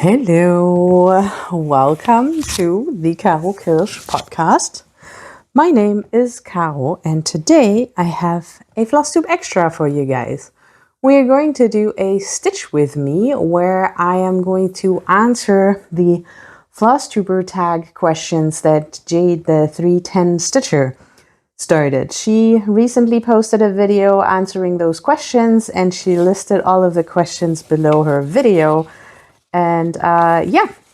Hello, welcome to the Caro Kirsch podcast. My name is Caro, and today I have a Flosstube extra for you guys. We are going to do a stitch with me where I am going to answer the Flosstuber tag questions that Jade, the 310 stitcher, started. She recently posted a video answering those questions, and she listed all of the questions below her video. And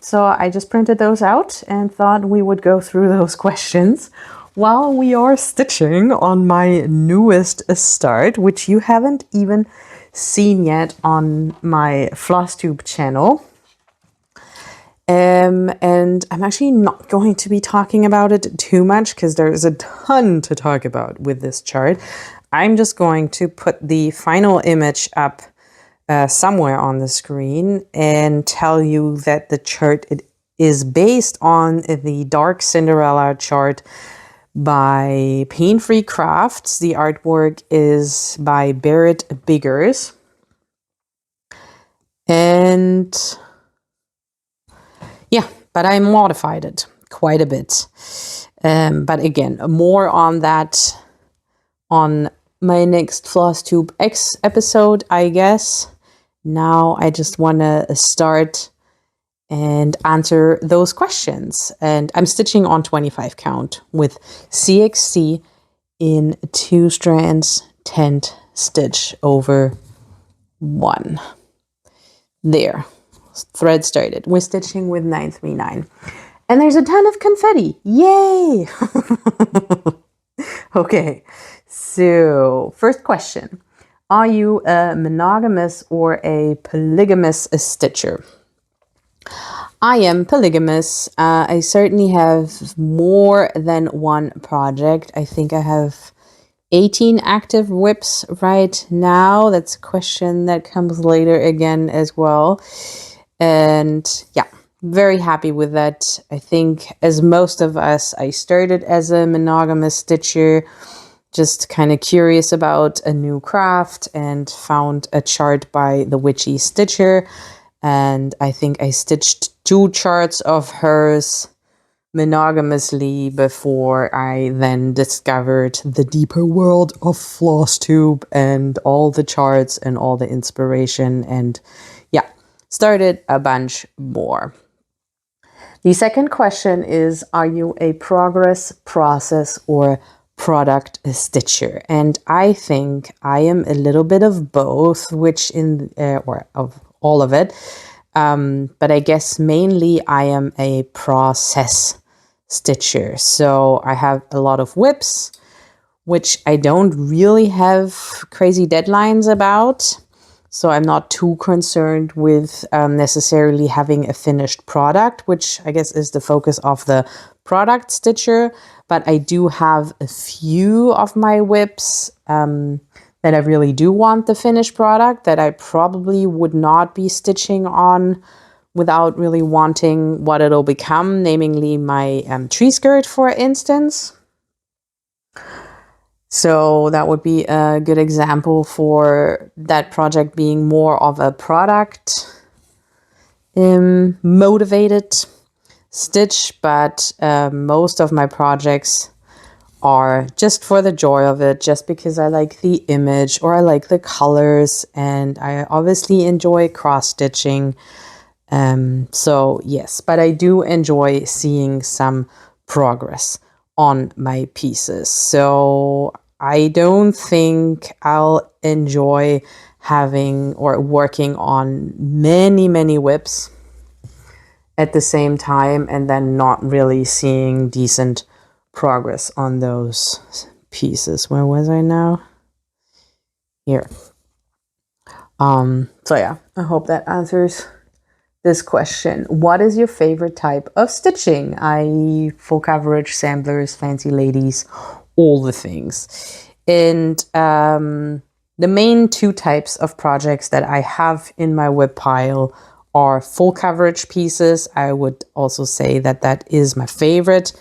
so I just printed those out and thought we would go through those questions while we are stitching on my newest start, which you haven't even seen yet on my Flosstube channel. And I'm actually not going to be talking about it too much because there's a ton to talk about with this chart. I'm just going to put the final image up somewhere on the screen and tell you that the chart is based on the Dark Cinderella chart by Pain-Free Crafts. The artwork is by Barrett Biggers. And yeah, but I modified it quite a bit. But again, more on that on my next Flosstube X episode, I guess. Now I just want to start and answer those questions. And I'm stitching on 25 count with CXC in 2 strands, tent stitch over 1. There, thread started. We're stitching with 939. And there's a ton of confetti. Yay! Okay, so first question. Are you a monogamous or a polygamous stitcher? I am polygamous. I certainly have more than one project. I think I have 18 active whips right now. That's a question that comes later again as well. And yeah, very happy with that. I think as most of us, I started as a monogamous stitcher, just kind of curious about a new craft and found a chart by the Witchy Stitcher. And I think I stitched 2 charts of hers monogamously before I then discovered the deeper world of Flosstube and all the charts and all the inspiration, and yeah, started a bunch more. The second question is, are you a progress, process, or product stitcher? And I think I am a little bit of both, which or of all of it. But I guess mainly I am a process stitcher. So I have a lot of whips, which I don't really have crazy deadlines about. So I'm not too concerned with necessarily having a finished product, which I guess is the focus of the product stitcher. But I do have a few of my whips that I really do want the finished product that I probably would not be stitching on without really wanting what it'll become, namely my tree skirt, for instance. So that would be a good example for that project being more of a product motivated stitch, but most of my projects are just for the joy of it, just because I like the image or I like the colors, and I obviously enjoy cross stitching. So yes, but I do enjoy seeing some progress on my pieces. So I don't think I'll enjoy having or working on many whips at the same time and then not really seeing decent progress on those pieces. Where was I now? Here. So yeah, I hope that answers this question. What is your favorite type of stitching? I.e. full coverage, samplers, fancy ladies, all the things. And the main 2 types of projects that I have in my whip pile are full coverage pieces. I would also say that that is my favorite.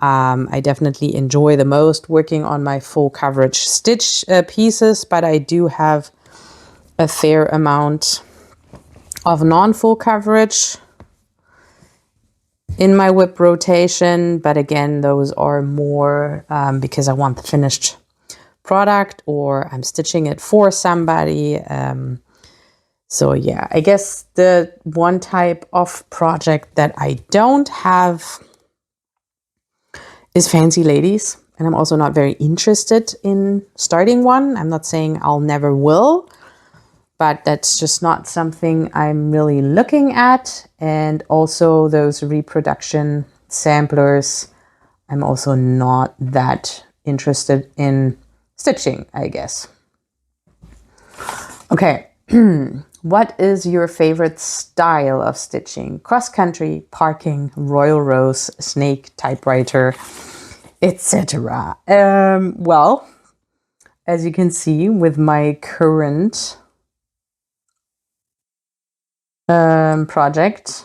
I definitely enjoy the most working on my full coverage stitch pieces, but I do have a fair amount of non-full coverage in my whip rotation, but again, those are more because I want the finished product or I'm stitching it for somebody. So yeah, I guess the one type of project that I don't have is fancy ladies. And I'm also not very interested in starting one. I'm not saying I'll never will, but that's just not something I'm really looking at. And also those reproduction samplers, I'm also not that interested in stitching, I guess. Okay. What is your favorite style of stitching? Cross country, parking, royal rose, snake, typewriter, etc. Well, as you can see with my current project,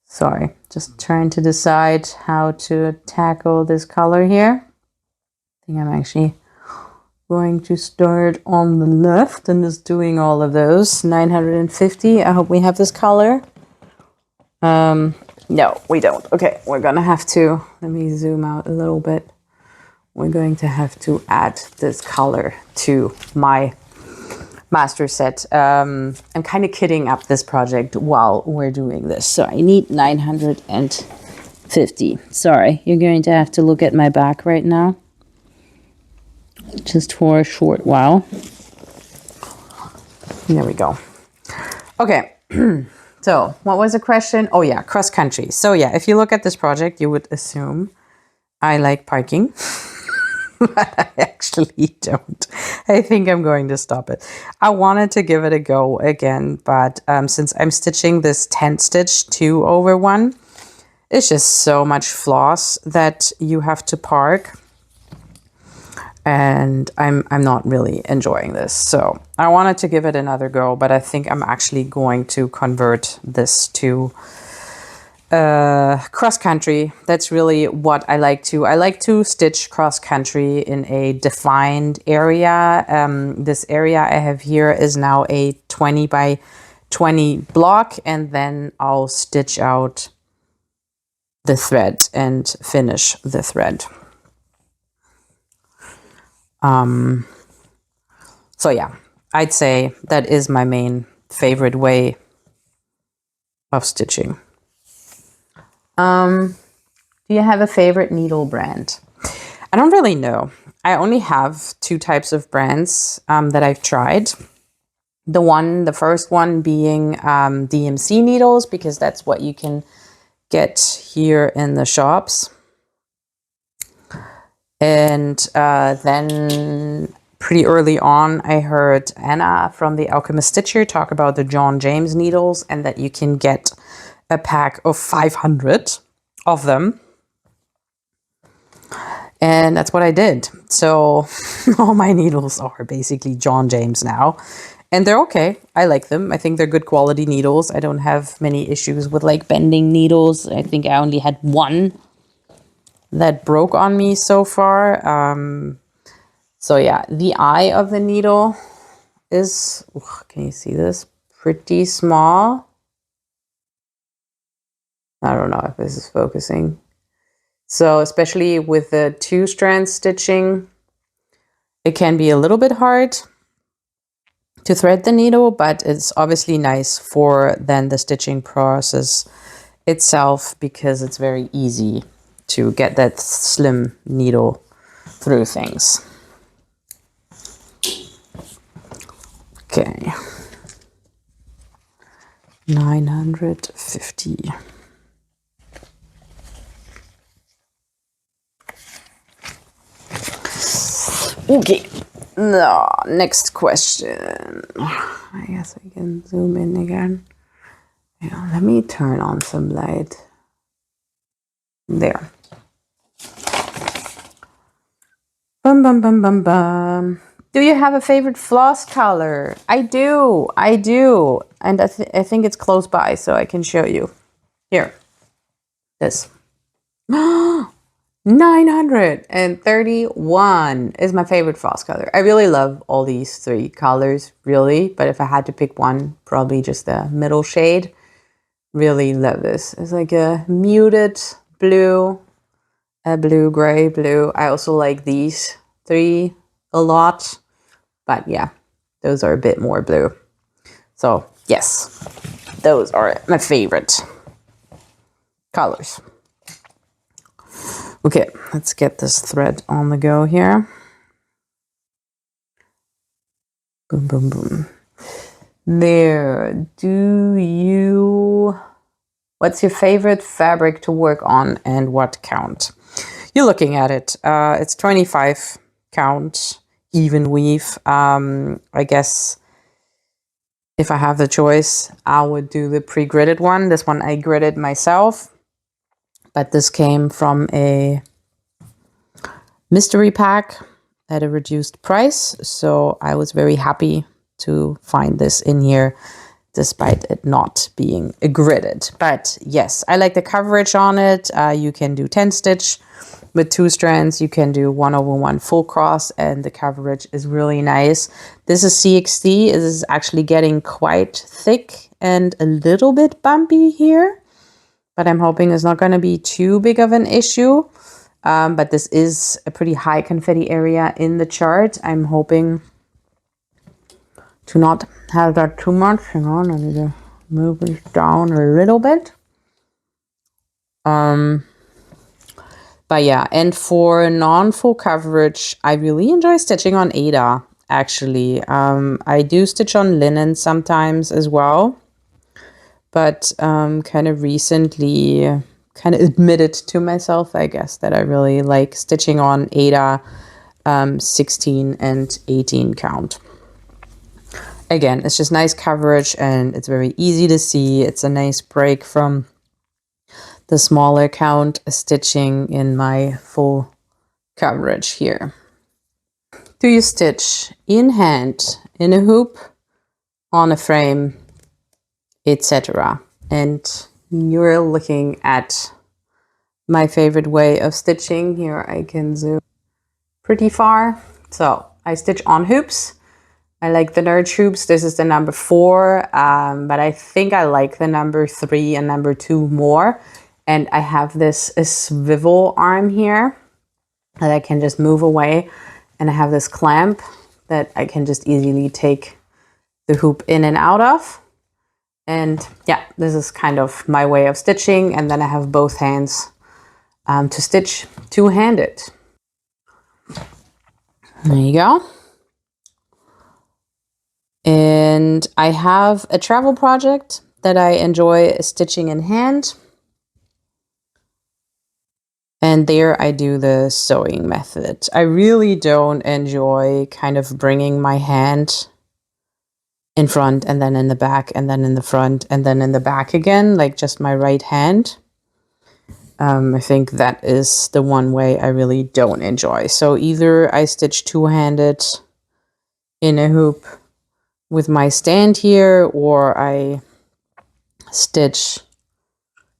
sorry, just trying to decide how to tackle this color here. I think I'm actually going to start on the left and just doing all of those. 950. I hope we have this color. No, we don't. Okay, we're gonna have to, let me zoom out a little bit. We're going to have to add this color to my master set. I'm kind of kitting up this project while we're doing this. So I need 950. Sorry, you're going to have to look at my back right now. Just for a short while. There we go. Okay. So what was the question? Oh yeah, cross country. So yeah, if you look at this project, you would assume I like parking, but I actually don't. I think I'm going to stop it. I wanted to give it a go again, but since I'm stitching this 10 stitch 2/1, it's just so much floss that you have to park. And I'm not really enjoying this. So I wanted to give it another go, but I think I'm actually going to convert this to cross country. That's really what I like to. I like to stitch cross country in a defined area. This area I have here is now a 20 by 20 block, and then I'll stitch out the thread and finish the thread. So yeah, I'd say that is my main favorite way of stitching. Do you have a favorite needle brand? I don't really know. I only have 2 types of brands that I've tried. The first one being DMC needles, because that's what you can get here in the shops. And then pretty early on, I heard Anna from the Alchemist Stitcher talk about the John James needles and that you can get a pack of 500 of them. And that's what I did. So all my needles are basically John James now. And they're okay. I like them. I think they're good quality needles. I don't have many issues with like bending needles. I think I only had one that broke on me so far. So yeah, the eye of the needle is, can you see this? Pretty small. I don't know if this is focusing. So especially with the 2-strand stitching, it can be a little bit hard to thread the needle, but it's obviously nice for then the stitching process itself because it's very easy to get that slim needle through things. Okay. 950. Okay. No, next question. I guess I can zoom in again. Yeah, let me turn on some light. There. Bum, bum, bum, bum, bum. Do you have a favorite floss color? I do. And I think it's close by, so I can show you. Here. This. 931 is my favorite floss color. I really love all these three colors, really. But if I had to pick one, probably just the middle shade. Really love this. It's like a muted blue, a blue, gray, blue. I also like these three a lot. But yeah, those are a bit more blue. So yes, those are my favorite colors. Okay, let's get this thread on the go here. Boom, boom, boom. There. What's your favorite fabric to work on and what count? You're looking at it. It's 25 count, even weave. I guess if I have the choice, I would do the pre-gridded one. This one I gridded myself. But this came from a mystery pack at a reduced price. So I was very happy to find this in here, despite it not being gridded. But yes, I like the coverage on it. You can do 10 stitch with 2 strands. You can do 1/1 full cross, and the coverage is really nice. This is CXT. It is actually getting quite thick and a little bit bumpy here, but I'm hoping it's not going to be too big of an issue. But this is a pretty high confetti area in the chart. I'm hoping to not have that too much. Hang on, I need to move this down a little bit. But yeah, and for non-full coverage, I really enjoy stitching on Ada, actually. I do stitch on linen sometimes as well. But kind of recently kind of admitted to myself, I guess, that I really like stitching on Ada 16 and 18 count. Again, it's just nice coverage and it's very easy to see. It's a nice break from the smaller count stitching in my full coverage here. Do you stitch in hand, in a hoop, on a frame, etc.? And you're looking at my favorite way of stitching. Here I can zoom pretty far. So I stitch on hoops. I like the nerd hoops. This is the number 4, but I think I like the number 3 and number 2 more. And I have this swivel arm here that I can just move away. And I have this clamp that I can just easily take the hoop in and out of. And yeah, this is kind of my way of stitching. And then I have both hands to stitch two-handed. There you go. And I have a travel project that I enjoy stitching in hand. And there I do the sewing method. I really don't enjoy kind of bringing my hand in front and then in the back and then in the front and then in the back again, like just my right hand. I think that is the one way I really don't enjoy. So either I stitch two-handed in a hoop with my stand here, or I stitch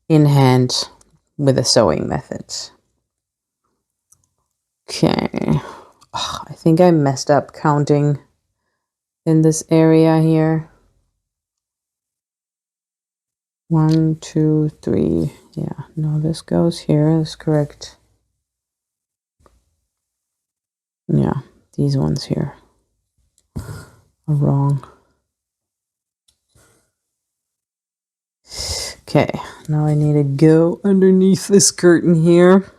in hand with a sewing method. Okay. Oh, I think I messed up counting in this area here. 1, 2, 3. Yeah, no, this goes here. That's correct. Yeah, these ones here are wrong. Okay, now I need to go underneath this curtain here.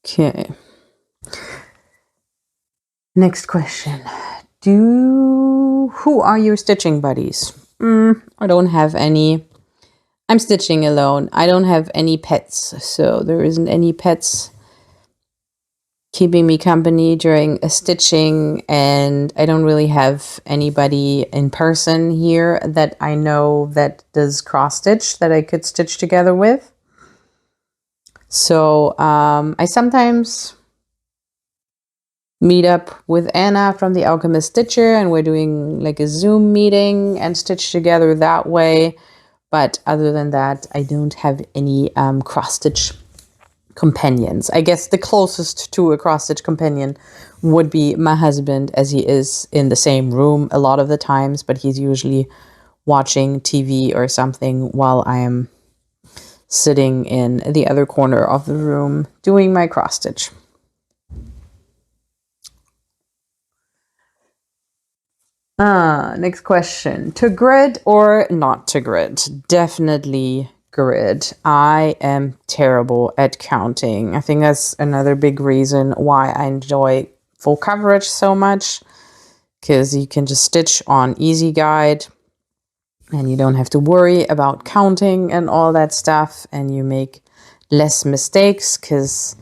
Okay. Next question. Who are your stitching buddies? I don't have any. I'm stitching alone. I don't have any pets, so there isn't any pets keeping me company during a stitching, and I don't really have anybody in person here that I know that does cross stitch that I could stitch together with. So I sometimes meet up with Anna from the Alchemist Stitcher, and we're doing like a Zoom meeting and stitch together that way. But other than that, I don't have any cross stitch companions. I guess the closest to a cross stitch companion would be my husband, as he is in the same room a lot of the times, but he's usually watching TV or something while I am sitting in the other corner of the room doing my cross stitch. Next question. To grid or not to grid? Definitely grid. I am terrible at counting. I think that's another big reason why I enjoy full coverage so much, because you can just stitch on Easy Guide and you don't have to worry about counting and all that stuff, and you make less mistakes because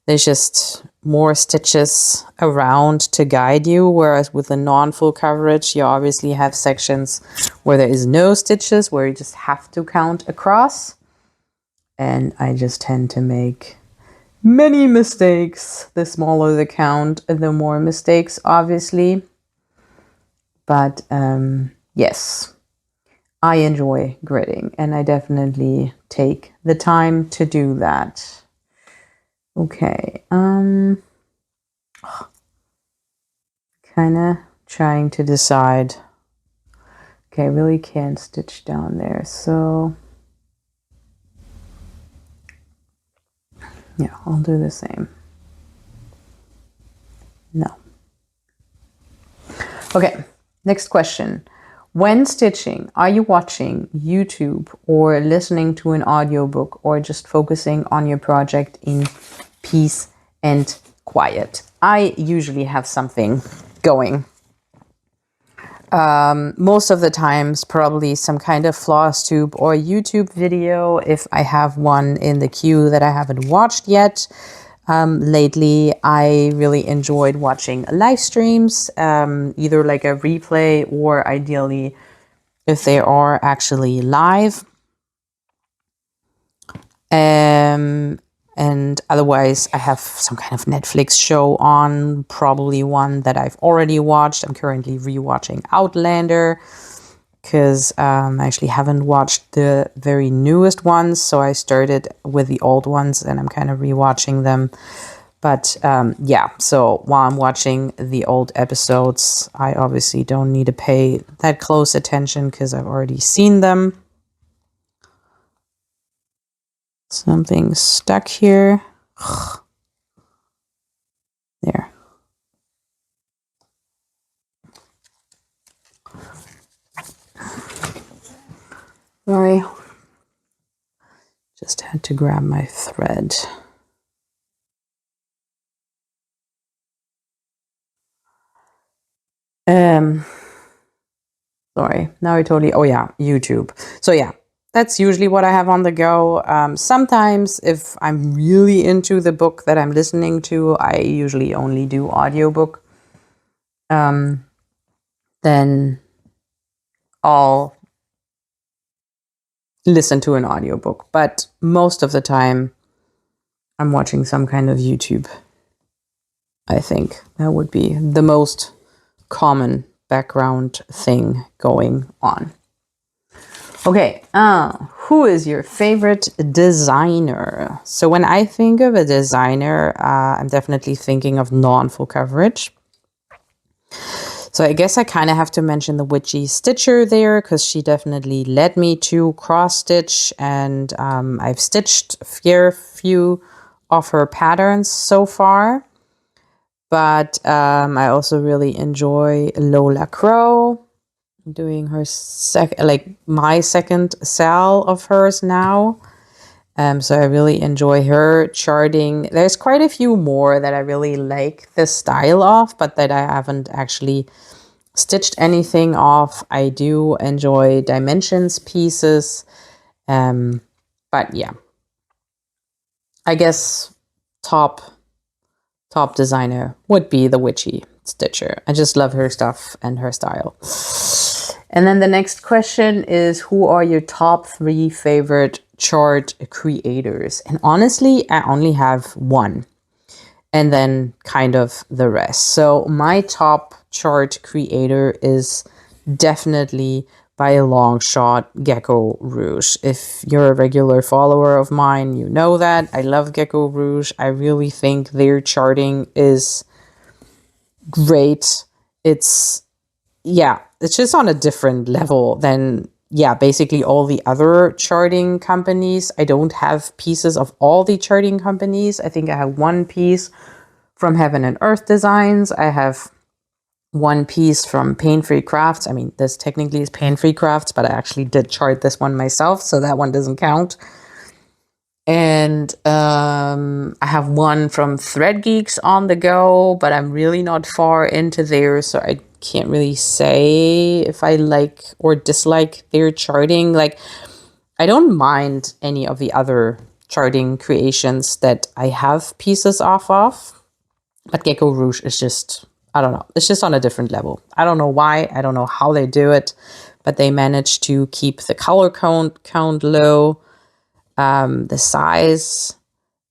there's just more stitches around to guide you, whereas with a non-full coverage, you obviously have sections where there is no stitches, where you just have to count across. And I just tend to make many mistakes. The smaller the count, the more mistakes, obviously. But yes, I enjoy gridding, and I definitely take the time to do that. Okay, kind of trying to decide. Okay, I really can't stitch down there, so yeah, I'll do the same. No. Okay, next question. When stitching, are you watching YouTube or listening to an audiobook, or just focusing on your project in peace and quiet? I usually have something going. Most of the times, probably some kind of Flosstube or YouTube video, if I have one in the queue that I haven't watched yet. Lately, I really enjoyed watching live streams, either like a replay or ideally if they are actually live. And otherwise, I have some kind of Netflix show on, probably one that I've already watched. I'm currently rewatching Outlander because I actually haven't watched the very newest ones. So I started with the old ones and I'm kind of rewatching them. But yeah, so while I'm watching the old episodes, I obviously don't need to pay that close attention because I've already seen them. Something stuck here. There. Sorry. Just had to grab my thread. Sorry. Now I totally... Oh yeah, YouTube. So yeah, that's usually what I have on the go. Sometimes if I'm really into the book that I'm listening to, I usually only do audiobook. Then I'll listen to an audiobook. But most of the time, I'm watching some kind of YouTube. I think that would be the most common background thing going on. Okay, who is your favorite designer? So when I think of a designer, I'm definitely thinking of non-full coverage. So I guess I kind of have to mention the Witchy Stitcher there, because she definitely led me to cross stitch, and I've stitched a few of her patterns so far. But I also really enjoy Lola Crow. I'm doing her my second cell of hers now. So I really enjoy her charting. There's quite a few more that I really like the style of, but that I haven't actually stitched anything off. I do enjoy dimensions pieces. But yeah, I guess top designer would be the Witchy Stitcher. I just love her stuff and her style. And then the next question is, who are your top 3 favorite chart creators? And honestly, I only have one. and then kind of the rest. So my top chart creator is definitely by a long shot Gecko Rouge. If you're a regular follower of mine, you know that. I love Gecko Rouge. I really think their charting is great. It's just on a different level than basically all the other charting companies. I don't have pieces of all the charting companies. I think I have one piece from Heaven and Earth Designs. I have one piece from Pain Free Crafts. I mean, this technically is Pain Free Crafts, but I actually did chart this one myself, so that one doesn't count. And I have one from Thread Geeks on the go, but I'm really not far into there, so I can't really say if I like or dislike their charting. Like, I don't mind any of the other charting creations that I have pieces off of, but Gecko Rouge is just, I don't know, it's just on a different level. I don't know why, I don't know how they do it, but they manage to keep the color count low, the size,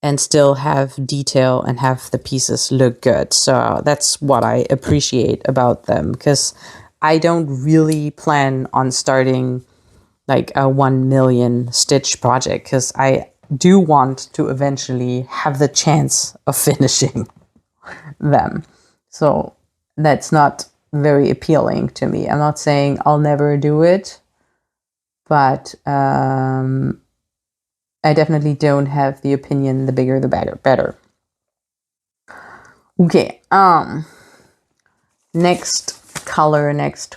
and still have detail and have the pieces look good. So that's what I appreciate about them, because I don't really plan on starting like a 1 million stitch project, because I do want to eventually have the chance of finishing them. So that's not very appealing to me. I'm not saying I'll never do it, but I definitely don't have the opinion, the bigger the better. Okay, next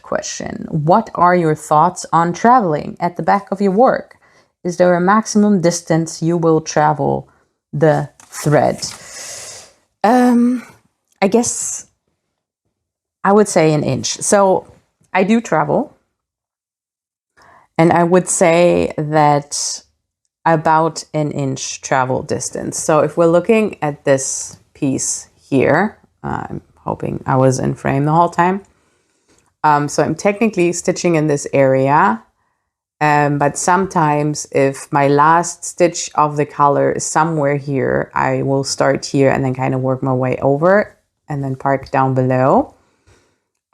question. What are your thoughts on traveling at the back of your work? Is there a maximum distance you will travel the thread? I guess I would say an inch. So I do travel, and I would say that about an inch travel distance. So if we're looking at this piece here, I'm hoping I was in frame the whole time. So I'm technically stitching in this area, but sometimes if my last stitch of the color is somewhere here, I will start here and then kind of work my way over and then park down below.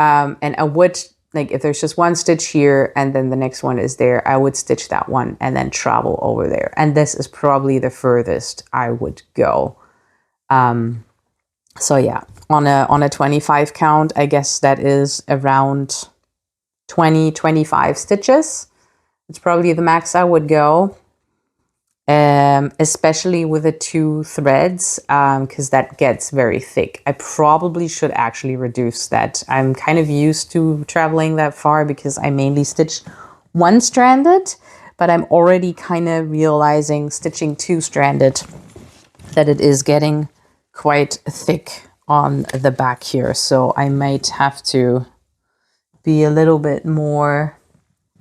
And I would, like, if there's just one stitch here and then the next one is there, I would stitch that one and then travel over there. And this is probably the furthest I would go. So yeah, on a 25 count, I guess that is around 25 stitches. It's probably the max I would go. Especially with the 2 threads, because that gets very thick. I probably should actually reduce that. I'm kind of used to traveling that far because I mainly stitch 1-stranded, but I'm already kind of realizing stitching 2-stranded that it is getting quite thick on the back here. So I might have to be a little bit more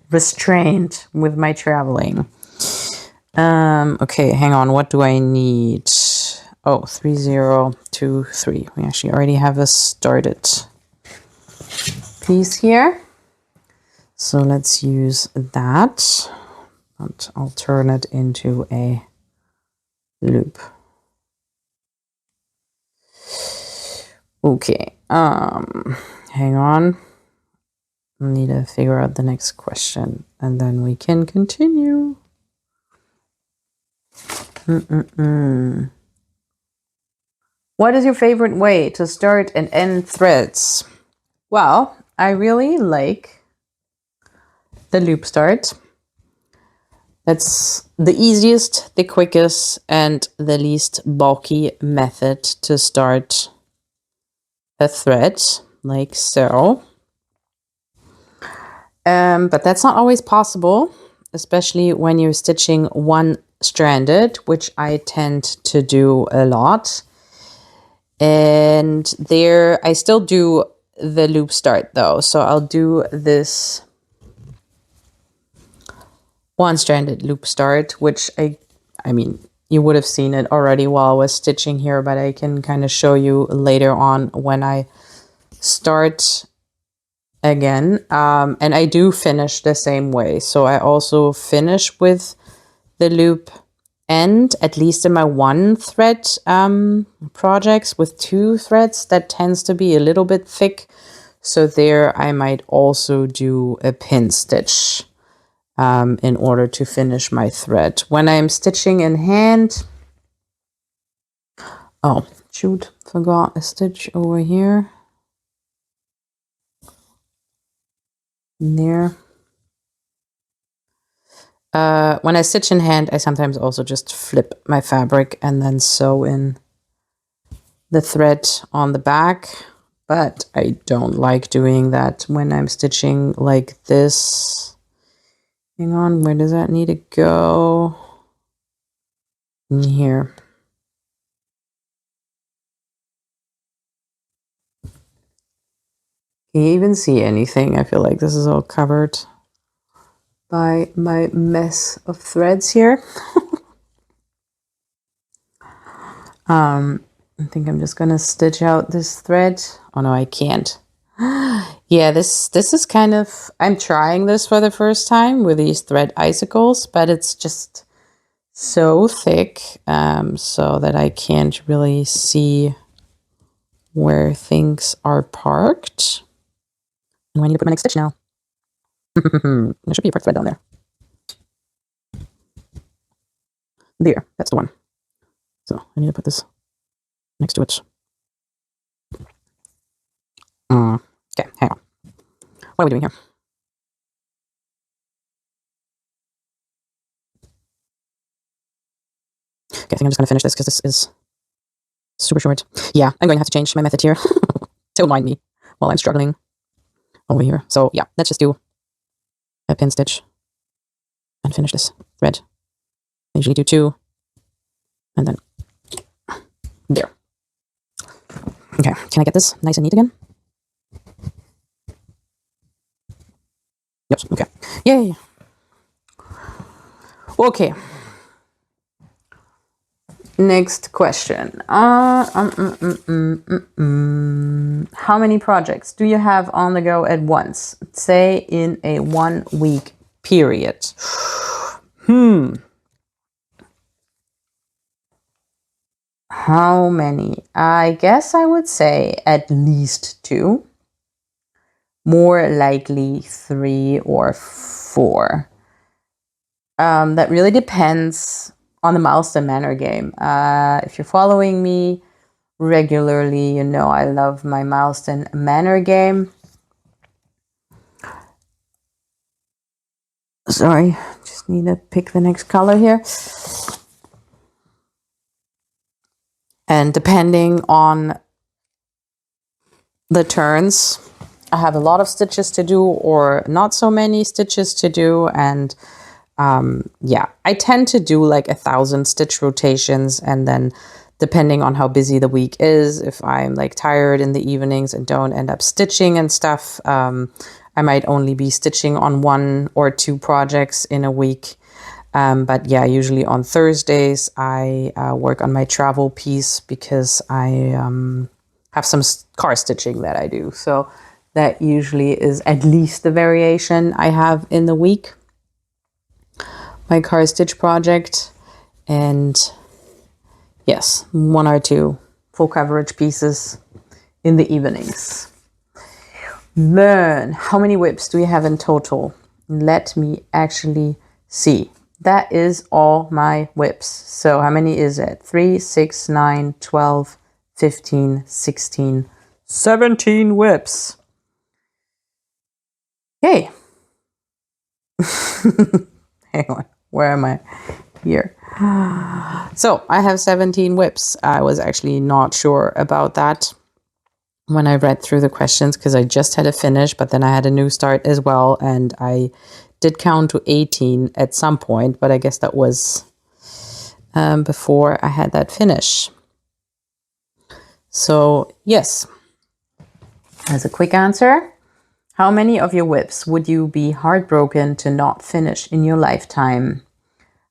restrained with my traveling. Okay, hang on. What do I need? Oh, 3023. We actually already have a started piece here. So let's use that, but I'll turn it into a loop. Okay, hang on. I need to figure out the next question and then we can continue. What is your favorite way to start and end threads? Well, I really like the loop start. That's the easiest, the quickest, and the least bulky method to start a thread, like so. But that's not always possible, especially when you're stitching 1-stranded, which I tend to do a lot. And there, I still do the loop start though. So I'll do this 1-stranded loop start, which I mean, you would have seen it already while I was stitching here, but I can kind of show you later on when I start again. And I do finish the same way. So I also finish with the loop end, at least in my one thread projects with 2 threads, that tends to be a little bit thick. So there I might also do a pin stitch in order to finish my thread. When I'm stitching in hand, oh shoot, forgot a stitch over here. There. When I stitch in hand, I sometimes also just flip my fabric and then sew in the thread on the back, but I don't like doing that when I'm stitching like this. Hang on, where does that need to go? In here. Can you even see anything? I feel like this is all covered by my mess of threads here. I think I'm just gonna stitch out this thread. Oh no, I can't. Yeah, this is kind of, I'm trying this for the first time with these thread icicles, but it's just so thick so that I can't really see where things are parked. And I need to put my next stitch now. There should be a part thread down there. There, that's the one. So I need to put this next to it. Okay, hang on. What are we doing here? Okay, I think I'm just going to finish this because this is super short. Yeah, I'm going to have to change my method here. Don't mind me while I'm struggling over here. So yeah, let's just do a pin stitch and finish this thread. I usually do 2 and then there. Okay, can I get this nice and neat again? Yes, okay. Yay! Okay. Next question. How many projects do you have on the go at once? Say in a 1 week period. How many? I guess I would say at least 2. More likely 3 or 4. That really depends on the Milestone Manor game. If you're following me regularly, you know I love my Milestone Manor game. Sorry, just need to pick the next color here. And depending on the turns, I have a lot of stitches to do or not so many stitches to do. And yeah, I tend to do like 1,000 stitch rotations, and then depending on how busy the week is, if I'm like tired in the evenings and don't end up stitching and stuff, I might only be stitching on 1 or 2 projects in a week. But yeah, usually on Thursdays, I work on my travel piece because I have some car stitching that I do. So that usually is at least the variation I have in the week. My car stitch project, and yes, 1 or 2 full coverage pieces in the evenings. Then, how many whips do we have in total? Let me actually see. That is all my whips. So how many is it? 3, 6, 9, 12, 15, 16, 17 whips. Hey. Hang on. Where am I? Here. So I have 17 whips. I was actually not sure about that when I read through the questions because I just had a finish, but then I had a new start as well. And I did count to 18 at some point, but I guess that was before I had that finish. So yes, as a quick answer, how many of your whips would you be heartbroken to not finish in your lifetime?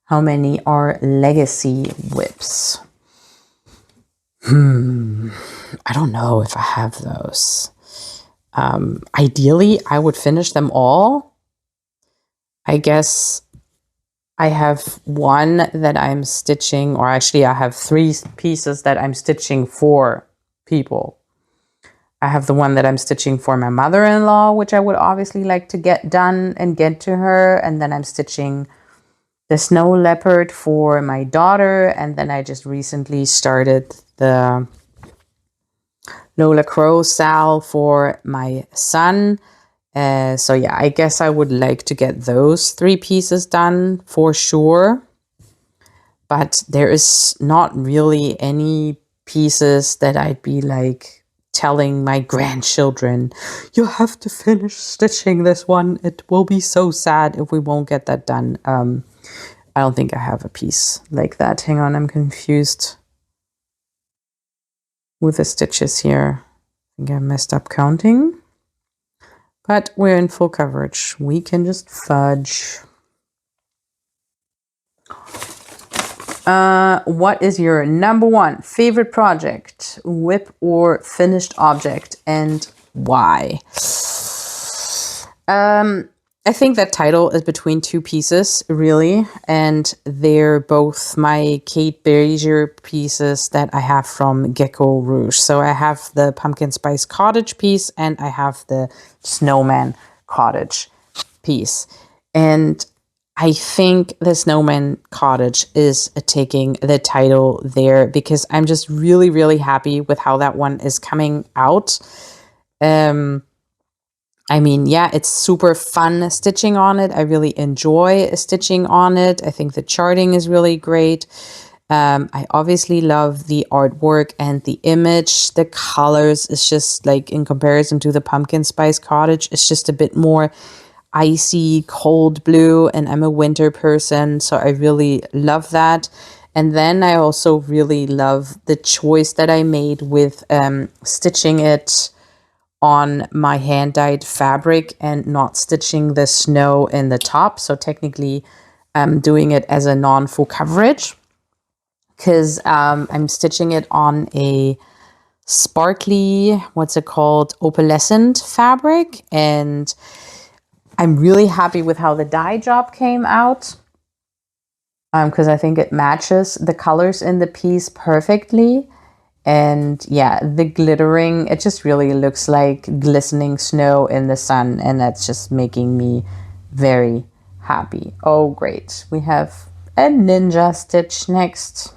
How many are legacy whips? I don't know if I have those. Ideally, I would finish them all. I guess I have one that I'm stitching, or actually I have 3 pieces that I'm stitching for people. I have the one that I'm stitching for my mother-in-law, which I would obviously like to get done and get to her. And then I'm stitching the snow leopard for my daughter. And then I just recently started the Lola Crow Sal for my son. So yeah, I guess I would like to get those 3 pieces done for sure. But there is not really any pieces that I'd be like telling my grandchildren, you have to finish stitching this one. It will be so sad if we won't get that done. I don't think I have a piece like that. Hang on, I'm confused with the stitches here. I think I messed up counting. But we're in full coverage. We can just fudge. What is your number 1 favorite project, whip or finished object, and why? I think that title is between 2 pieces, really, and they're both my Kate Berger pieces that I have from Gecko Rouge. So I have the Pumpkin Spice Cottage piece, and I have the Snowman Cottage piece. And I think the Snowman Cottage is taking the title there because I'm just really, really happy with how that one is coming out. I mean, yeah, it's super fun stitching on it. I really enjoy stitching on it. I think the charting is really great. I obviously love the artwork and the image. The colors is just like, in comparison to the Pumpkin Spice Cottage, it's just a bit more icy, cold blue, and I'm a winter person, so I really love that. And then I also really love the choice that I made with stitching it on my hand-dyed fabric and not stitching the snow in the top. So technically I'm doing it as a non-full coverage because I'm stitching it on a sparkly, what's it called, opalescent fabric. And I'm really happy with how the dye job came out because I think it matches the colors in the piece perfectly. And yeah, the glittering, it just really looks like glistening snow in the sun. And that's just making me very happy. Oh, great. We have a ninja stitch next.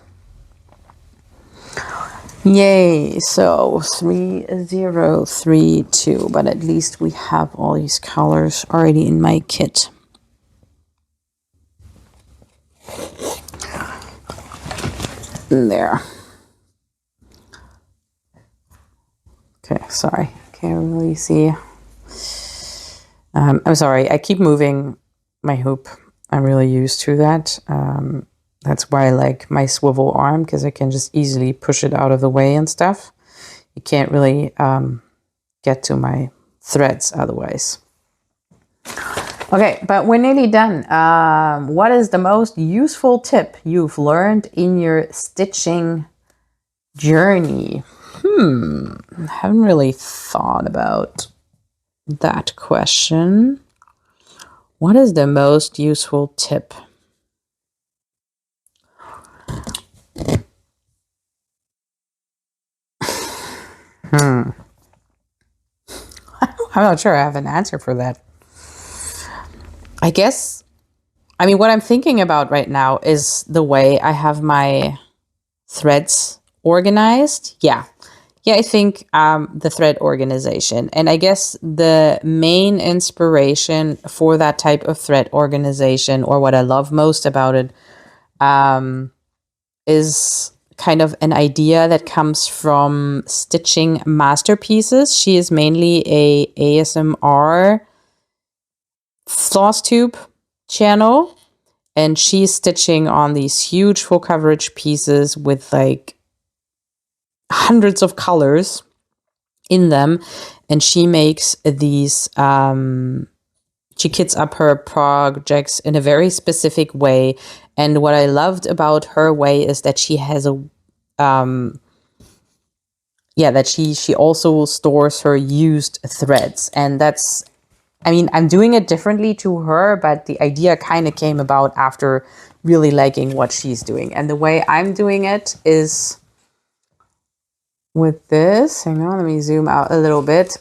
Yay. So 3032, but at least we have all these colors already in my kit. There. Okay, sorry, can't really see. I'm sorry, I keep moving my hoop. I'm really used to that. That's why I like my swivel arm, because I can just easily push it out of the way and stuff. You can't really get to my threads otherwise. Okay, but we're nearly done. What is the most useful tip you've learned in your stitching journey? I haven't really thought about that question. What is the most useful tip? I'm not sure I have an answer for that. I guess, I mean, what I'm thinking about right now is the way I have my threads organized. Yeah, I think the thread organization. And I guess the main inspiration for that type of thread organization, or what I love most about it, is kind of an idea that comes from Stitching Masterpieces. She is mainly a ASMR Flosstube channel, and she's stitching on these huge full coverage pieces with like hundreds of colors in them, and she makes these she kits up her projects in a very specific way. And what I loved about her way is that she has a that she also stores her used threads, and that's I mean, I'm doing it differently to her, but the idea kind of came about after really liking what she's doing. And the way I'm doing it is with this. Hang on, let me zoom out a little bit.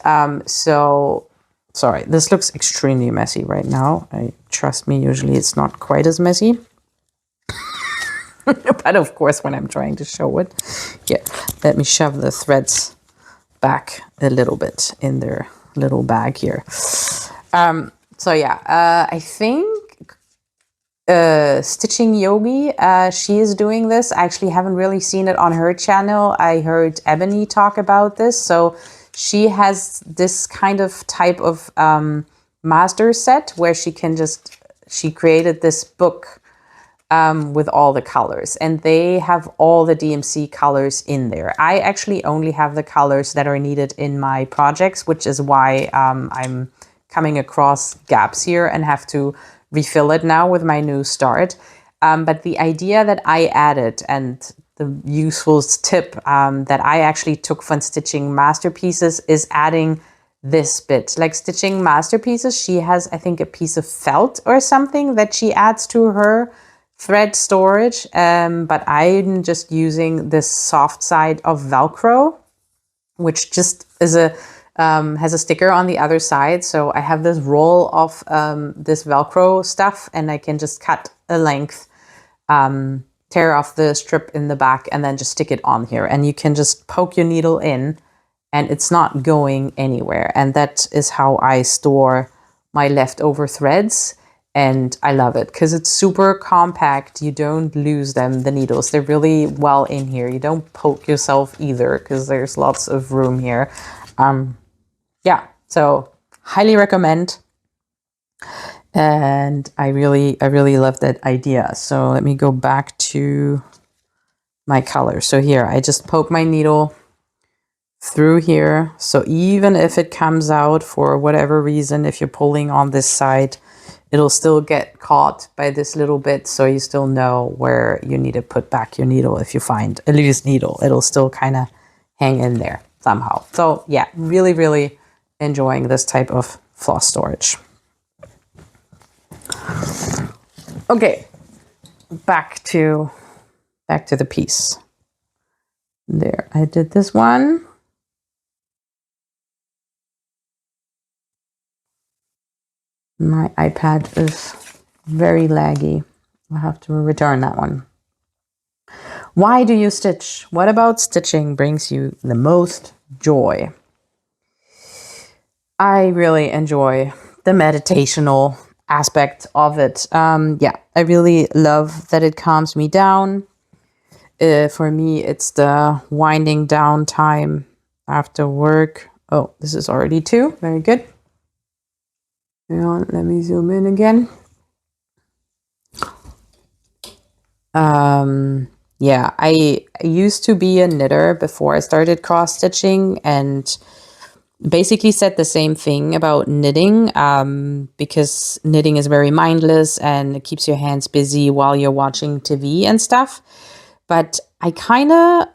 So, sorry, this looks extremely messy right now. Trust me, usually it's not quite as messy. But of course, when I'm trying to show it, yeah, let me shove the threads back a little bit in their little bag here. So yeah, I think Stitching Yogi, she is doing this. I actually haven't really seen it on her channel. I heard Ebony talk about this. So she has this kind of type of master set where she created this book with all the colors, and they have all the DMC colors in there. I actually only have the colors that are needed in my projects, which is why I'm coming across gaps here and have to refill it now with my new start. But the idea that I added, and the useful tip that I actually took from stitching masterpieces, is adding this bit. Like stitching masterpieces, she has, I think, a piece of felt or something that she adds to her thread storage, but I'm just using this soft side of Velcro, which just is has a sticker on the other side. So I have this roll of this Velcro stuff, and I can just cut a length, tear off the strip in the back, and then just stick it on here. And you can just poke your needle in, and it's not going anywhere. And that is how I store my leftover threads. And I love it because it's super compact. You don't lose them, the needles. They're really well in here. You don't poke yourself either because there's lots of room here. Yeah, so highly recommend. And I really love that idea. So let me go back to my color. So here, I just poke my needle through here. So even if it comes out for whatever reason, if you're pulling on this side, it'll still get caught by this little bit, so you still know where you need to put back your needle. If you find a loose needle, it'll still kind of hang in there somehow. So yeah, really enjoying this type of floss storage. Okay, back to the piece. There, I did this one. My iPad is very laggy. I'll have to return that one. Why do you stitch? What about stitching brings you the most joy? I really enjoy the meditational aspect of it. Yeah, I really love that it calms me down. For me, it's the winding down time after work. Oh, this is already 2. Very good. Hang on, let me zoom in again. Yeah, I used to be a knitter before I started cross stitching, and basically said the same thing about knitting, because knitting is very mindless and it keeps your hands busy while you're watching TV and stuff. But I kind of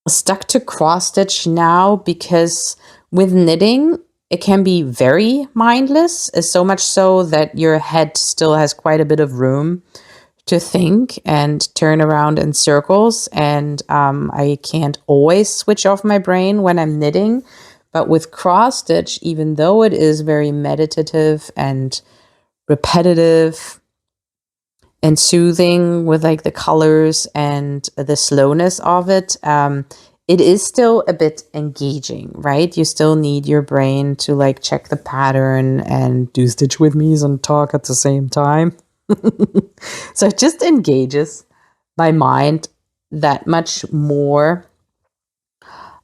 stuck to cross stitch now because with knitting, it can be very mindless, so much so that your head still has quite a bit of room to think and turn around in circles. And I can't always switch off my brain when I'm knitting. But with cross stitch, even though it is very meditative and repetitive and soothing with like the colors and the slowness of it, it is still a bit engaging, right? You still need your brain to like check the pattern and do stitch with me and talk at the same time. So it just engages my mind that much more,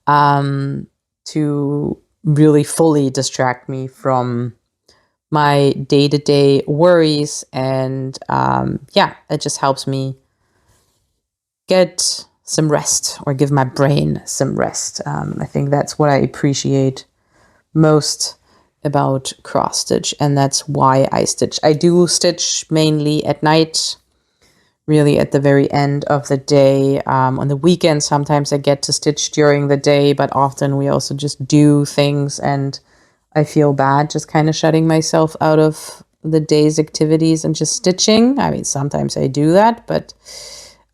to really fully distract me from my day-to-day worries. And yeah, it just helps me get some rest, or give my brain some rest. I think that's what I appreciate most about cross stitch, and that's why I stitch. I do stitch mainly at night, really at the very end of the day. On the weekend, sometimes I get to stitch during the day, but often we also just do things and I feel bad just kind of shutting myself out of the day's activities and just stitching. I mean, sometimes I do that, but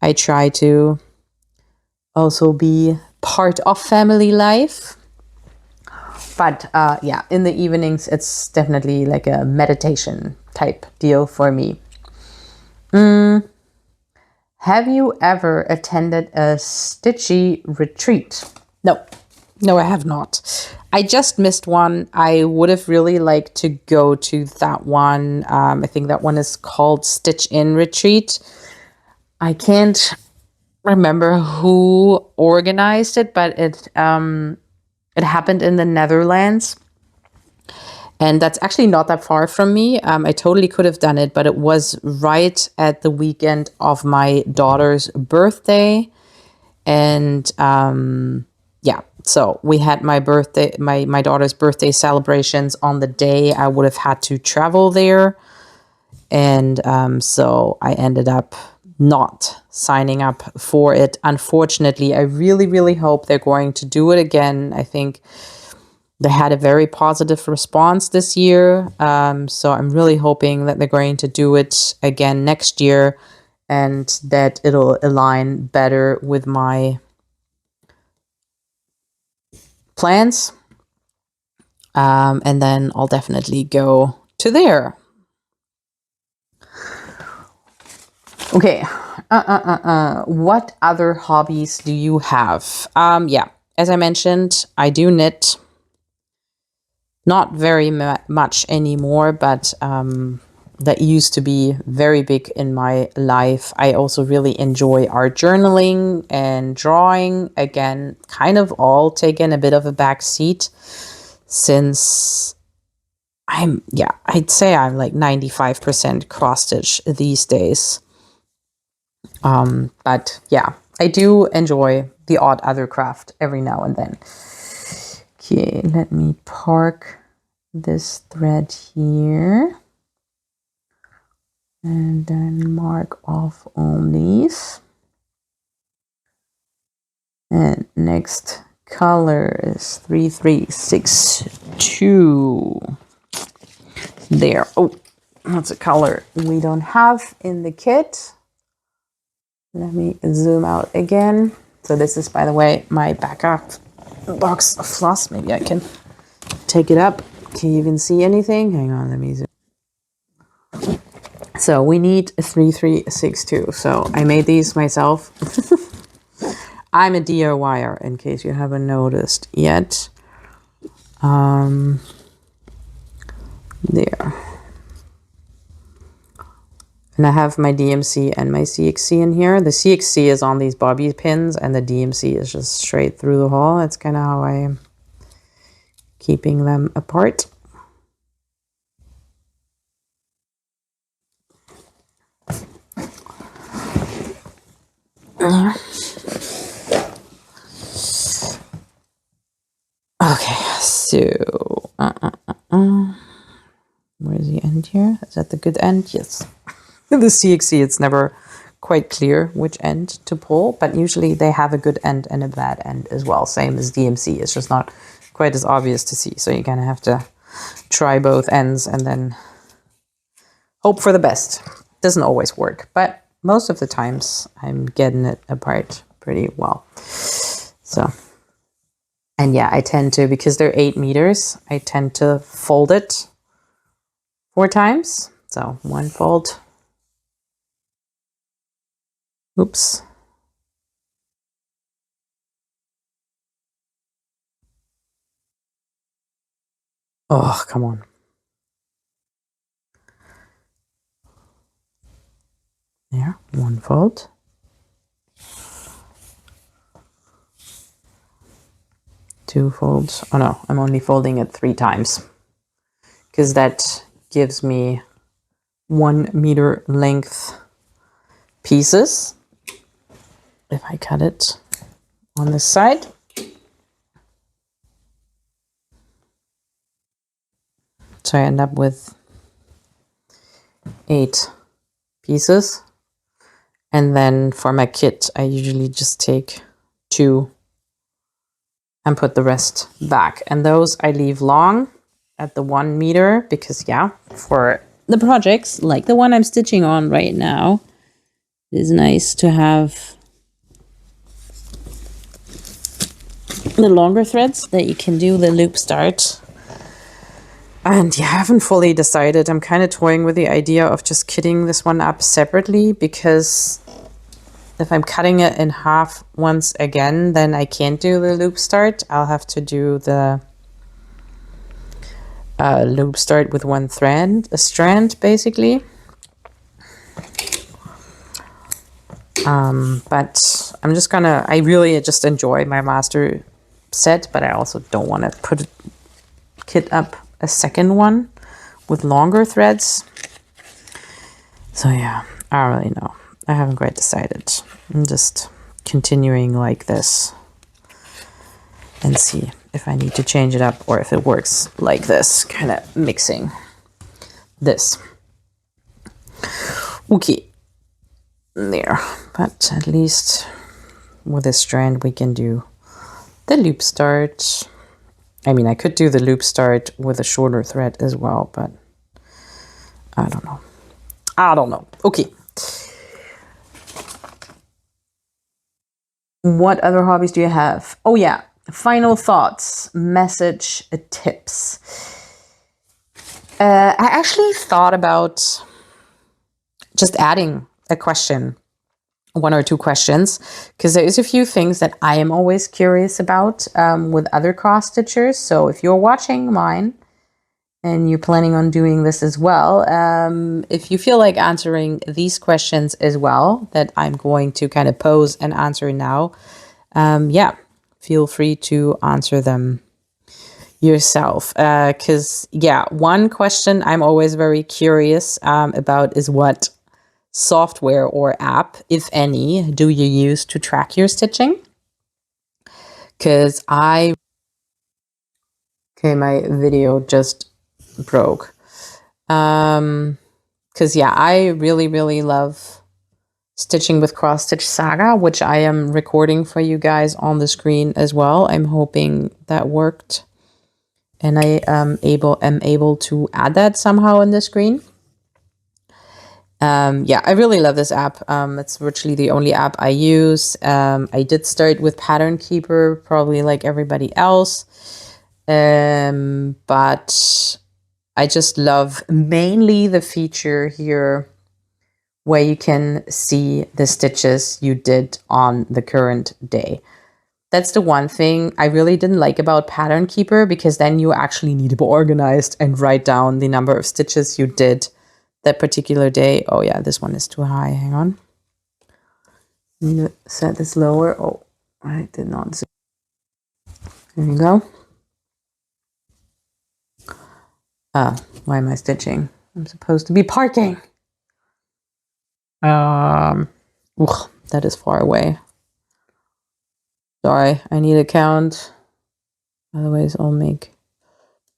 I try to also be part of family life. But yeah, in the evenings, it's definitely like a meditation type deal for me. Have you ever attended a stitchy retreat? No, no, I have not. I just missed one. I would have really liked to go to that one. I think that one is called Stitch In Retreat. I can't remember who organized it, but it happened in the Netherlands. And that's actually not that far from me. I totally could have done it, but it was right at the weekend of my daughter's birthday. And yeah, so we had my daughter's birthday celebrations on the day I would have had to travel there. And so I ended up not signing up for it. Unfortunately, I really, really hope they're going to do it again. I think they had a very positive response this year. So I'm really hoping that they're going to do it again next year and that it'll align better with my plans. And then I'll definitely go to there. Okay. What other hobbies do you have? Yeah, as I mentioned, I do knit. Not very much anymore, but that used to be very big in my life. I also really enjoy art journaling and drawing. Again, kind of all taken a bit of a back seat since I'd say I'm like 95% cross stitch these days. But yeah, I do enjoy the odd other craft every now and then. Okay, let me park this thread here. And then mark off all these. And next color is 3362. There. Oh, that's a color we don't have in the kit. Let me zoom out again. So this is, by the way, my backup box of floss. Maybe I can take it up. Can you even see anything? Hang on, let me zoom. So we need a 3362. So I made these myself. I'm a DIYer, in case you haven't noticed yet. There. And I have my DMC and my CXC in here. The CXC is on these bobby pins and the DMC is just straight through the hole. That's kind of how I am keeping them apart. Okay, so where's the end here? Is that the good end? Yes. The CXC, it's never quite clear which end to pull, but usually they have a good end and a bad end as well. Same as DMC, it's just not quite as obvious to see. So you're gonna have to try both ends and then hope for the best. Doesn't always work, but most of the times I'm getting it apart pretty well. So, and yeah, I tend to, because they're 8 meters, I tend to fold it 4 times. So one fold. Oops. Oh, come on. There, one fold. Two folds. Oh no, I'm only folding it 3 times because that gives me 1 meter length pieces. If I cut it on this side. So I end up with 8 pieces. And then for my kit, I usually just take 2 and put the rest back. And those I leave long at the 1 meter because yeah, for the projects like the one I'm stitching on right now, it is nice to have the longer threads that you can do the loop start. And yeah, I haven't fully decided. I'm kind of toying with the idea of just kitting this one up separately, because if I'm cutting it in half once again, then I can't do the loop start. I'll have to do the loop start with one thread, a strand basically. But I'm just gonna, I really just enjoy my master set, but I also don't want to kit up a second one with longer threads. So yeah, I don't really know. I haven't quite decided. I'm just continuing like this and see if I need to change it up or if it works like this, kind of mixing this. Okay, there. But at least with this strand we can do the loop start. I mean, I could do the loop start with a shorter thread as well, but I don't know. I don't know. Okay. What other hobbies do you have? Oh yeah, final thoughts, message, tips. I actually thought about just adding a question, 1 or 2 questions, because there is a few things that I am always curious about with other cross stitchers. So if you're watching mine and you're planning on doing this as well, if you feel like answering these questions as well that I'm going to kind of pose and answer now, yeah, feel free to answer them yourself. Because yeah, one question I'm always very curious about is what software or app, if any, do you use to track your stitching? Because okay, my video just broke. Because yeah, I really love stitching with Cross Stitch Saga, which I am recording for you guys on the screen as well. I'm hoping that worked, and I am able to add that somehow on the screen. Yeah, I really love this app. It's virtually the only app I use. I did start with Pattern Keeper, probably like everybody else. But I just love mainly the feature here where you can see the stitches you did on the current day. That's the one thing I really didn't like about Pattern Keeper, because then you actually need to be organized and write down the number of stitches you did that particular day. Oh yeah, this one is too high. Hang on. I need to set this lower. Oh, I did not zoom. There you go. Why am I stitching? I'm supposed to be parking. That is far away. Sorry, I need a count. Otherwise I'll make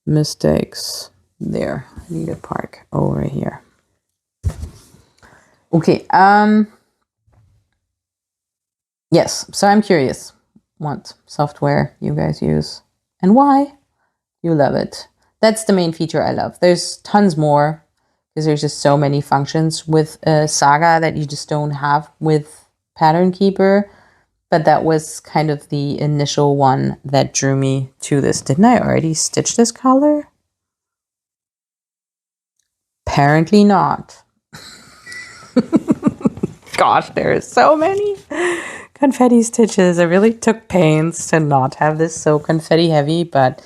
mistakes. There, I need a park over here. Okay, yes, so I'm curious what software you guys use and why you love it. That's the main feature I love. There's tons more, because there's just so many functions with Saga that you just don't have with Pattern Keeper. But that was kind of the initial one that drew me to this. Didn't I already stitch this color? Apparently not. Gosh, there are so many confetti stitches. I really took pains to not have this so confetti heavy, but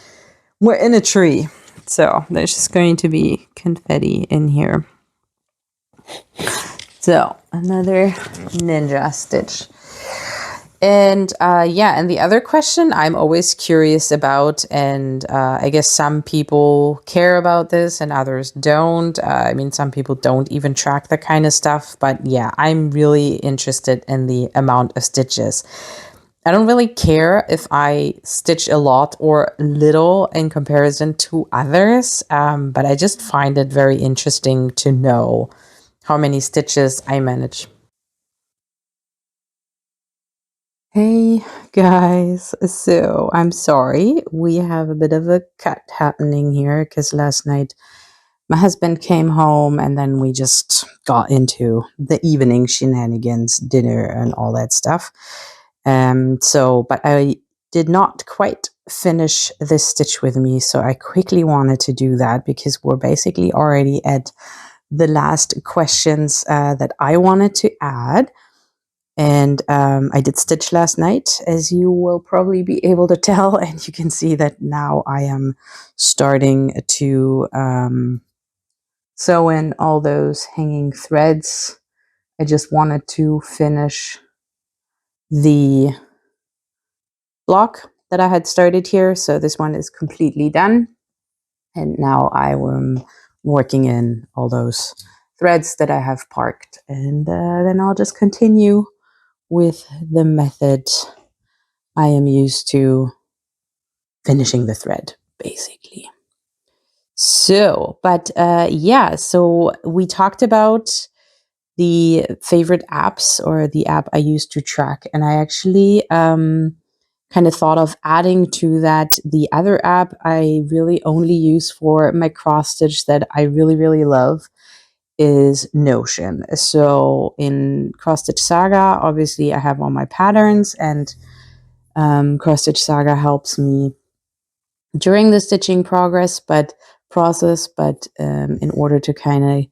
we're in a tree, so there's just going to be confetti in here. So another ninja stitch. And yeah, and the other question I'm always curious about, and I guess some people care about this and others don't. I mean, some people don't even track that kind of stuff, but yeah, I'm really interested in the amount of stitches. I don't really care if I stitch a lot or little in comparison to others, but I just find it very interesting to know how many stitches I manage. Hey guys, so I'm sorry we have a bit of a cut happening here because last night my husband came home and then we just got into the evening shenanigans, dinner, and all that stuff. But I did not quite finish this stitch with me, so I quickly wanted to do that because we're basically already at the last questions that I wanted to add. And I did stitch last night, as you will probably be able to tell. And you can see that now I am starting to sew in all those hanging threads. I just wanted to finish the block that I had started here. So this one is completely done. And now I am working in all those threads that I have parked. And then I'll just continue with the method I am used to finishing the thread, basically. So, so we talked about the favorite apps or the app I use to track, and I actually kind of thought of adding to that the other app I really only use for my cross stitch that I really, really love is Notion. So in Cross Stitch Saga, obviously I have all my patterns, and Cross Stitch Saga helps me during the stitching process, but in order to kind of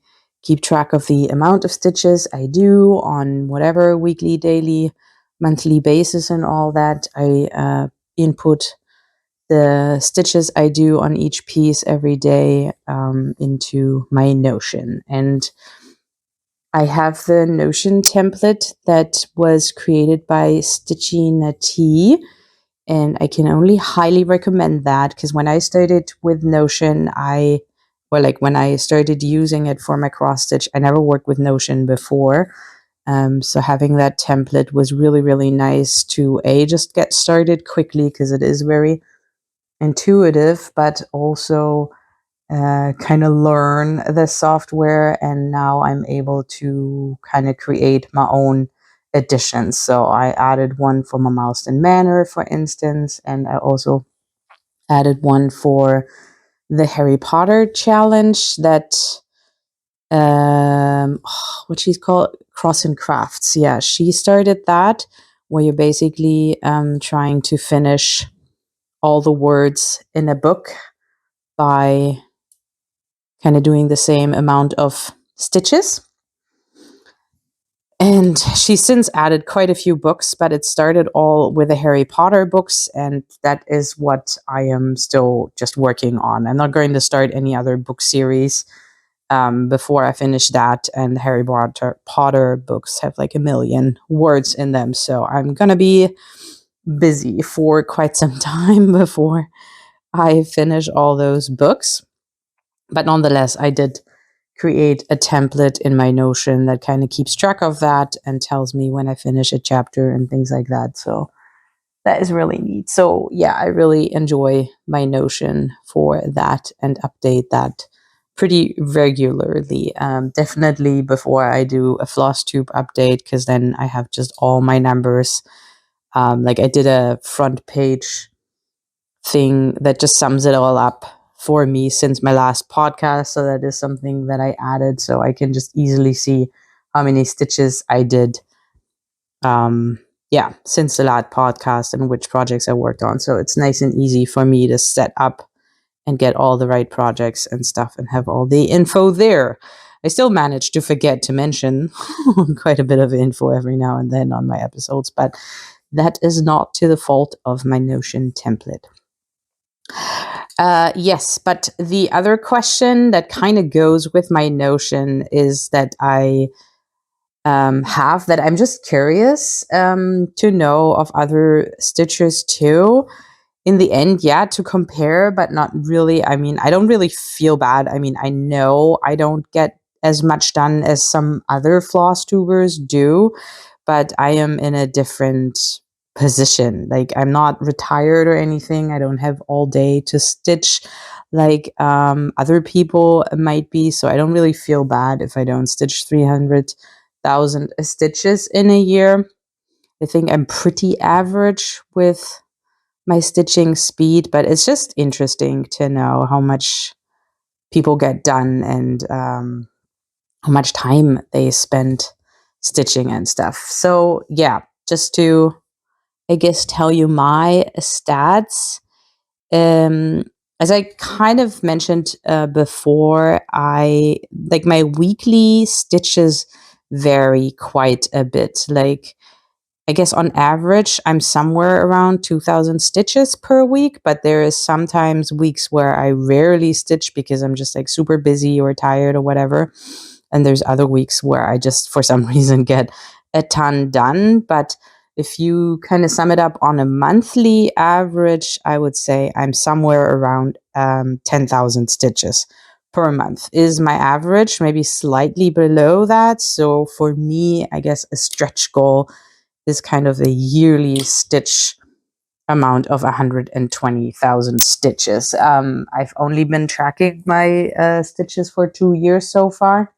keep track of the amount of stitches I do on whatever weekly, daily, monthly basis and all that, I input the stitches I do on each piece every day into my Notion. And I have the Notion template that was created by Stitching T, and I can only highly recommend that because when I started with Notion, when I started using it for my cross stitch, I never worked with Notion before. So having that template was really, really nice to just get started quickly because it is very intuitive, but also kind of learn the software. And now I'm able to kind of create my own editions. So I added one for my Marston Manor, for instance, and I also added one for the Harry Potter challenge that what she's called, Cross and Crafts. Yeah, she started that, where you're basically trying to finish all the words in a book by kind of doing the same amount of stitches. And she's since added quite a few books, but it started all with the Harry Potter books, and that is what I am still just working on. I'm not going to start any other book series before I finish that, and the Harry Potter books have like 1,000,000 words in them, so I'm going to be busy for quite some time before I finish all those books. But nonetheless, I did create a template in my Notion that kind of keeps track of that and tells me when I finish a chapter and things like that. So that is really neat. So yeah, I really enjoy my Notion for that and update that pretty regularly. Definitely before I do a Flosstube update, because then I have just all my numbers. Like I did a front page thing that just sums it all up for me since my last podcast. So that is something that I added so I can just easily see how many stitches I did since the last podcast and which projects I worked on. So it's nice and easy for me to set up and get all the right projects and stuff and have all the info there. I still manage to forget to mention quite a bit of info every now and then on my episodes, but that is not to the fault of my Notion template. Yes, but the other question that kind of goes with my Notion is that I have that I'm just curious to know of other stitchers too. In the end, yeah, to compare, but not really. I mean, I don't really feel bad. I mean, I know I don't get as much done as some other floss tubers do, but I am in a different position. Like, I'm not retired or anything. I don't have all day to stitch like other people might be. So I don't really feel bad if I don't stitch 300,000 stitches in a year. I think I'm pretty average with my stitching speed, but it's just interesting to know how much people get done and how much time they spend stitching and stuff. So yeah, just to, I guess, tell you my stats. As I kind of mentioned before, I like my weekly stitches vary quite a bit. Like, I guess on average, I'm somewhere around 2000 stitches per week, but there is sometimes weeks where I rarely stitch because I'm just like super busy or tired or whatever. And there's other weeks where I just, for some reason, get a ton done. But if you kind of sum it up on a monthly average, I would say I'm somewhere around 10,000 stitches per month is my average, maybe slightly below that. So for me, I guess a stretch goal is kind of a yearly stitch amount of 120,000 stitches. I've only been tracking my stitches for 2 years so far.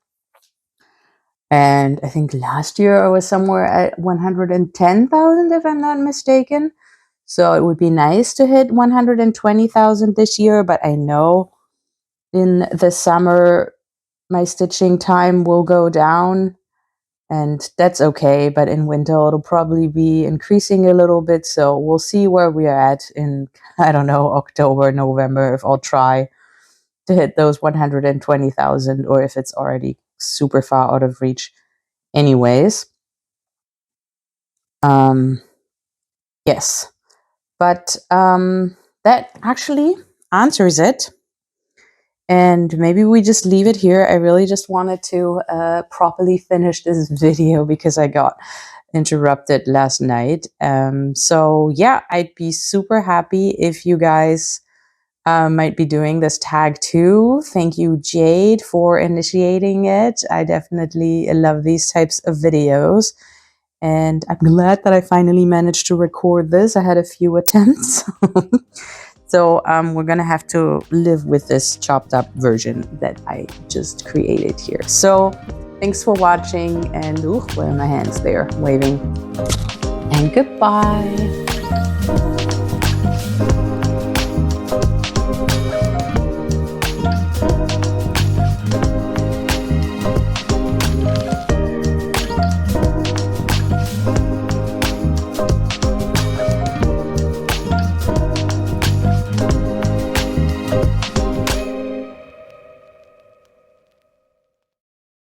And I think last year I was somewhere at 110,000, if I'm not mistaken. So it would be nice to hit 120,000 this year, but I know in the summer my stitching time will go down, and that's okay. But in winter it'll probably be increasing a little bit. So we'll see where we are at in, I don't know, October, November, if I'll try to hit those 120,000 or if it's already super far out of reach. Anyways, yes, but that actually answers it. And maybe we just leave it here. I really just wanted to properly finish this video because I got interrupted last night. So yeah, I'd be super happy if you guys might be doing this tag too. Thank you, Jade, for initiating it. I definitely love these types of videos. And I'm glad that I finally managed to record this. I had a few attempts. So we're gonna have to live with this chopped up version that I just created here. So thanks for watching, and where are my hands? There, waving. And goodbye.